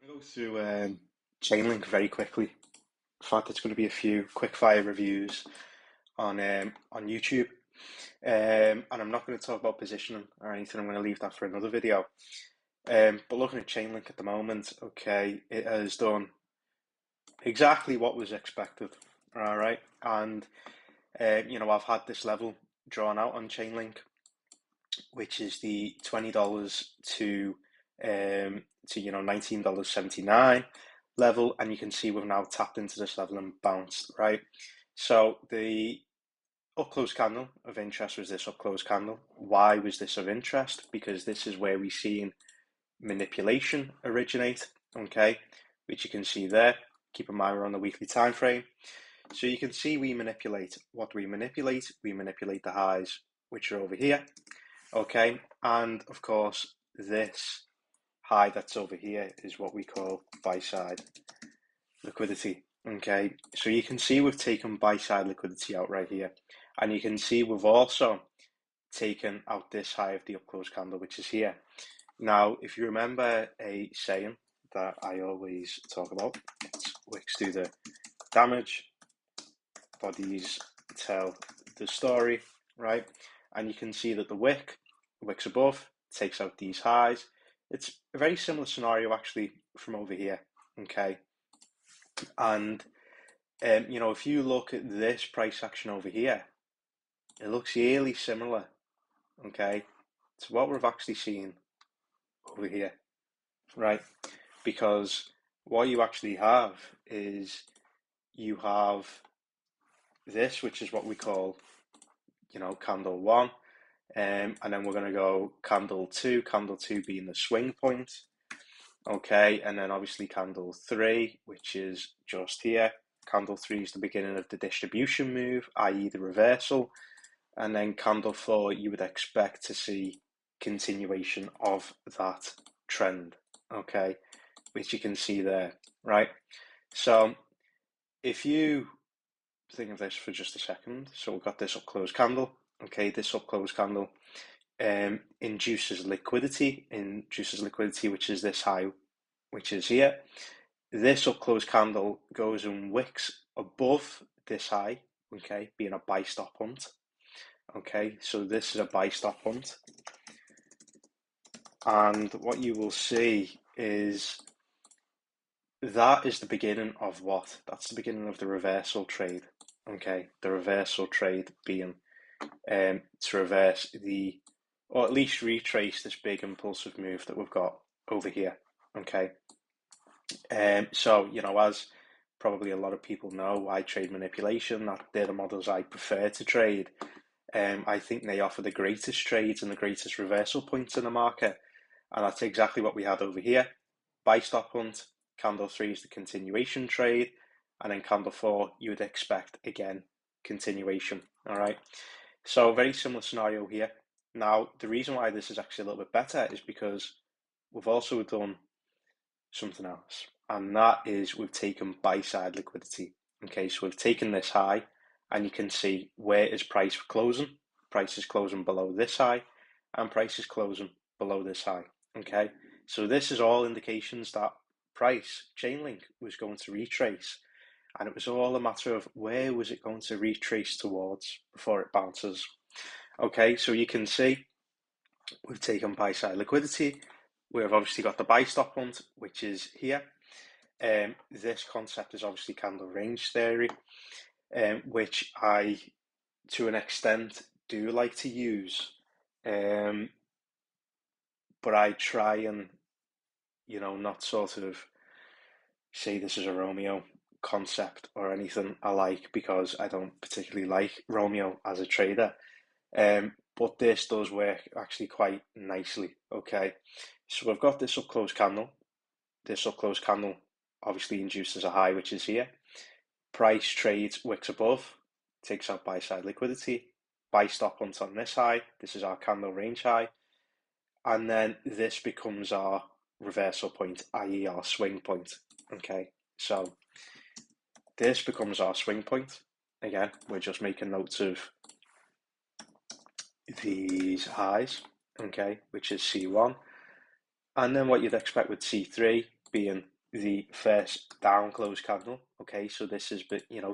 Go through Chainlink very quickly. In fact, it's going to be a few quick fire reviews on YouTube, and I'm not going to talk about positioning or anything. I'm going to leave that for another video. But looking at Chainlink at the moment, okay, it has done exactly what was expected. All right, and I've had this level drawn out on Chainlink, which is the $20 to $19.79 level, and you can see we've now tapped into this level and bounced, right? So the up close candle of interest was this up close candle. Why was this of interest? Because this is where we've seen manipulation originate, okay, which you can see there. Keep in mind we're on the weekly time frame. So you can see we manipulate. What do we manipulate? We manipulate the highs, which are over here, okay, and of course this high that's over here is what we call buy side liquidity. Okay, so you can see we've taken buy side liquidity out right here, and you can see we've also taken out this high of the up close candle, which is here. Now, if you remember a saying that I always talk about, it's wicks do the damage, bodies tell the story, right? And you can see that the wicks above, takes out these highs. It's a very similar scenario actually from over here, okay? And if you look at this price action over here, it looks eerily similar, okay, to what we've actually seen over here, right? Because what you actually have is you have this, which is what we call, candle one, and then we're going to go candle two being the swing point, okay, and then obviously candle three, which is just here. Candle three is the beginning of the distribution move, i.e. the reversal, and then candle four, you would expect to see continuation of that trend, okay, which you can see there, right? So if you think of this for just a second, so we've got this up close candle, okay, this up close candle induces liquidity, which is this high, which is here. This up close candle goes and wicks above this high, okay, being a buy stop hunt. Okay, so this is a buy stop hunt, and what you will see is that is the beginning of what? That's the beginning of the reversal trade. Okay, the reversal trade being to reverse or at least retrace this big impulsive move that we've got over here. Okay, so as probably a lot of people know, I trade manipulation. They're the models I prefer to trade. I think they offer the greatest trades and the greatest reversal points in the market, and that's exactly what we had over here. Buy stop hunt, candle three is the continuation trade, and then candle four you would expect again continuation. All right, so very similar scenario here. Now the reason why this is actually a little bit better is because we've also done something else, and that is we've taken buy side liquidity. Okay, so we've taken this high, and you can see where is price closing. Price is closing below this high, and price is closing below this high. Okay, so this is all indications that price Chainlink was going to retrace, and it was all a matter of where was it going to retrace towards before it bounces. Okay, so you can see we've taken buy side liquidity. We've obviously got the buy stop hunt, which is here. This concept is obviously candle range theory, which I, to an extent, do like to use. But I try and, not sort of say this is a Romeo concept or anything I like, because I don't particularly like Romeo as a trader. But this does work actually quite nicely. Okay, so we've got this up close candle. This up close candle obviously induces a high, which is here. Price trades wicks above, takes out buy side liquidity. Buy stop hunt on this high. This is our candle range high, and then this becomes our reversal point, i.e. our swing point. Okay, so this becomes our swing point. Again, we're just making notes of these highs, okay, which is C1. And then what you'd expect with C3 being the first down close candle. Okay, so this is,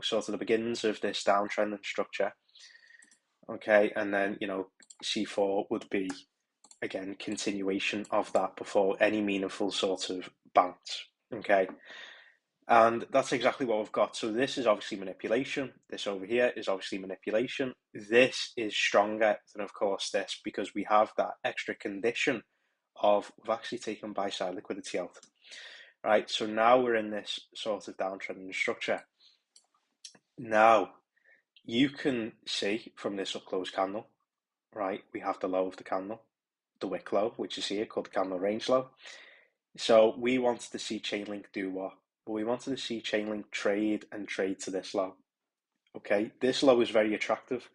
sort of the beginnings of this downtrend and structure. Okay, and then, C4 would be, again, continuation of that before any meaningful sort of bounce. Okay, and that's exactly what we've got. So this is obviously manipulation. This over here is obviously manipulation. This is stronger than, of course, this, because we have that extra condition of we've actually taken buy side liquidity out. Right, so now we're in this sort of downtrend structure. Now, you can see from this up close candle, right, we have the low of the candle, the wick low, which is here, called the candle range low. So we wanted to see Chainlink do what? Well, we wanted to see Chainlink trade to this low. Okay, this low is very attractive.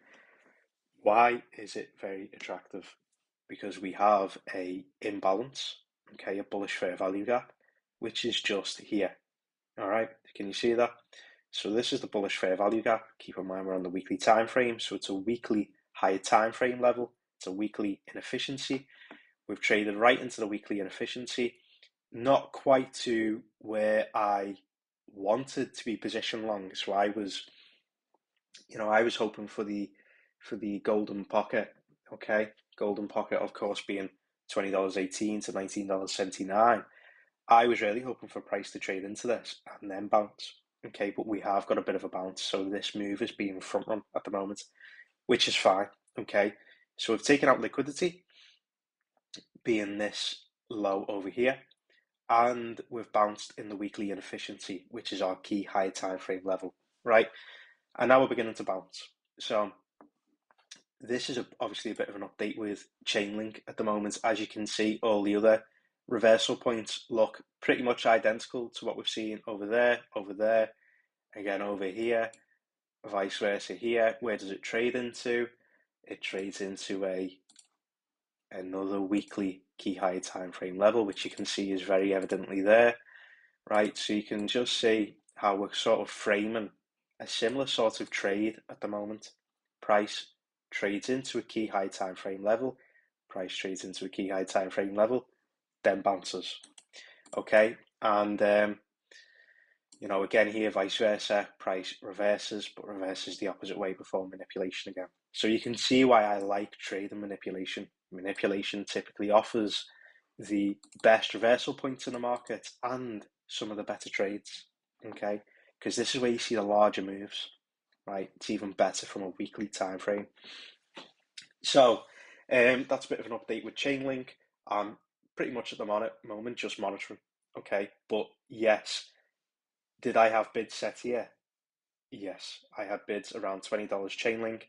Why is it very attractive? Because we have a imbalance, okay, a bullish fair value gap, which is just here. All right, can you see that? So this is the bullish fair value gap. Keep in mind we're on the weekly time frame, so it's a weekly higher time frame level. It's a weekly inefficiency. We've traded right into the weekly inefficiency, not quite to where I wanted to be positioned long. So I was hoping for the golden pocket. Okay, golden pocket, of course, being $20.18 to $19.79. I was really hoping for price to trade into this and then bounce. Okay, but we have got a bit of a bounce, so this move is being front run at the moment, which is fine. Okay, so we've taken out liquidity, being this low over here, and we've bounced in the weekly inefficiency, which is our key high time frame level, right? And now we're beginning to bounce. So this is obviously a bit of an update with Chainlink at the moment. As you can see, all the other reversal points look pretty much identical to what we've seen over there, again over here, vice versa here. Where does it trade into? It trades into another weekly key high time frame level, which you can see is very evidently there, right? So you can just see how we're sort of framing a similar sort of trade at the moment. Price trades into a key high time frame level, price trades into a key high time frame level, then bounces. Okay, and again here, vice versa, price reverses, but reverses the opposite way before manipulation again. So you can see why I like trading manipulation. Manipulation typically offers the best reversal points in the market and some of the better trades, okay? Because this is where you see the larger moves, right? It's even better from a weekly time frame. So that's a bit of an update with Chainlink. I'm pretty much at the moment just monitoring, okay? But yes, did I have bids set here? Yes, I had bids around $20 Chainlink.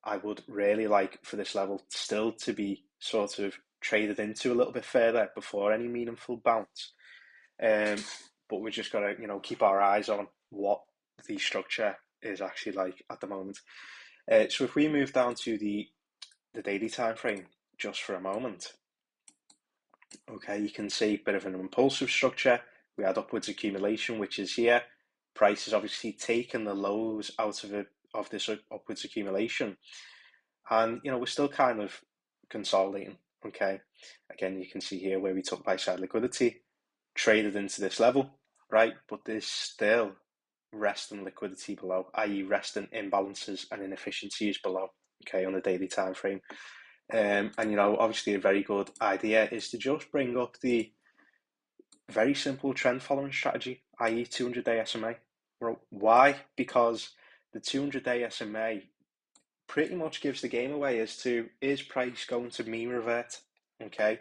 I would really like for this level still to be sort of traded into a little bit further before any meaningful bounce. But we just got to, keep our eyes on what the structure is actually like at the moment. So if we move down to the daily time frame just for a moment, okay, you can see a bit of an impulsive structure. We had upwards accumulation, which is here. Price has obviously taken the lows out of this upwards accumulation, and we're still kind of consolidating. Okay, again, you can see here where we took buy side liquidity, traded into this level, right? But there's still resting liquidity below, i.e., resting imbalances and inefficiencies below. Okay, on the daily time frame. And obviously a very good idea is to just bring up the very simple trend following strategy, i.e. 200-day SMA. Why? Because the 200-day SMA pretty much gives the game away as to, is price going to mean revert? Okay.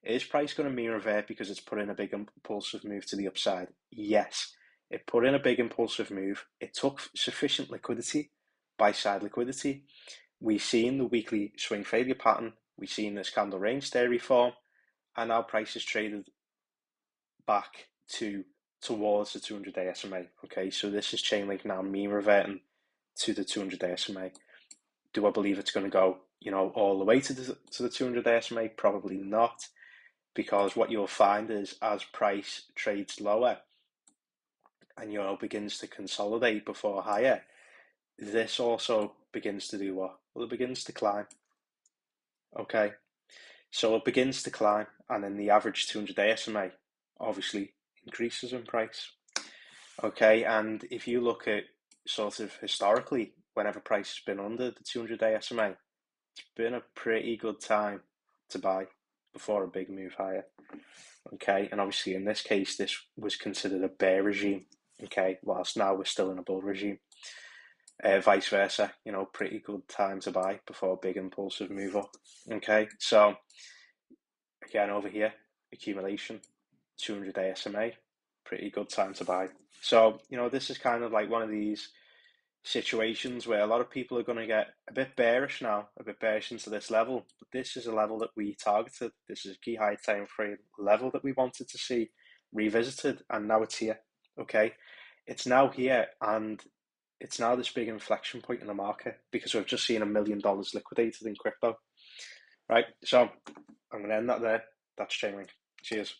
Is price going to mean revert because it's put in a big impulsive move to the upside? Yes. It put in a big impulsive move. It took sufficient liquidity, buy side liquidity. We've seen the weekly swing failure pattern. We've seen this candle range theory form, and now price is traded back towards the 200-day SMA. Okay, so this is Chainlink now mean reverting to the 200-day SMA. Do I believe it's going to go, all the way to the 200-day SMA? Probably not, because what you'll find is as price trades lower and begins to consolidate before higher, this also begins to do what? Well, it begins to climb. Okay, so it begins to climb, and then the average 200-day SMA obviously increases in price. Okay, and if you look at sort of historically, whenever price has been under the 200-day SMA, it's been a pretty good time to buy before a big move higher. Okay, and obviously in this case, this was considered a bear regime. Okay, whilst now we're still in a bull regime. Vice versa, pretty good time to buy before a big impulsive move up. Okay, so again over here, accumulation, 200-day SMA, pretty good time to buy. So, this is kind of like one of these situations where a lot of people are going to get a bit bearish now, a bit bearish into this level. But this is a level that we targeted. This is a key high time frame level that we wanted to see revisited, and now it's here. Okay, it's now here, and it's now this big inflection point in the market because we've just seen $1 million liquidated in crypto. Right, so I'm going to end that there. That's Chainlink. Cheers.